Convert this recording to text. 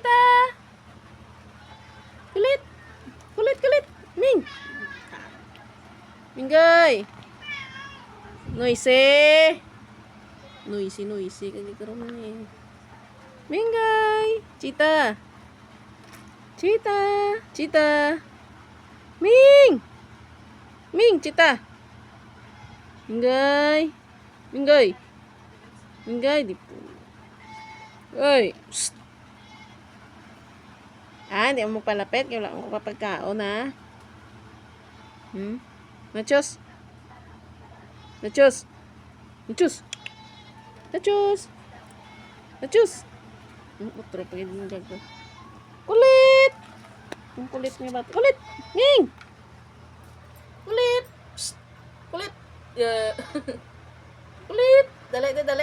Chita. Kulit. Kulit, kulit. Ming. Minggoy. Noisy. Noisy, noisy. Kagikaroon na eh. Minggoy. Chita. Chita. Chita. Ming. Ming, Chita. Minggoy. Minggoy. Minggoy. Di po. Oy. Psst. Hindi mo palapit. Wala akong kapagkaon, ha? Nachos. Nachos. Nachos. Nachos. Nachos. Otro pa yung gago. Kulit. Ang kulit niya ba? Kulit. Nging. Kulit. Psst. Kulit. Yeah. Kulit. Dali, dali.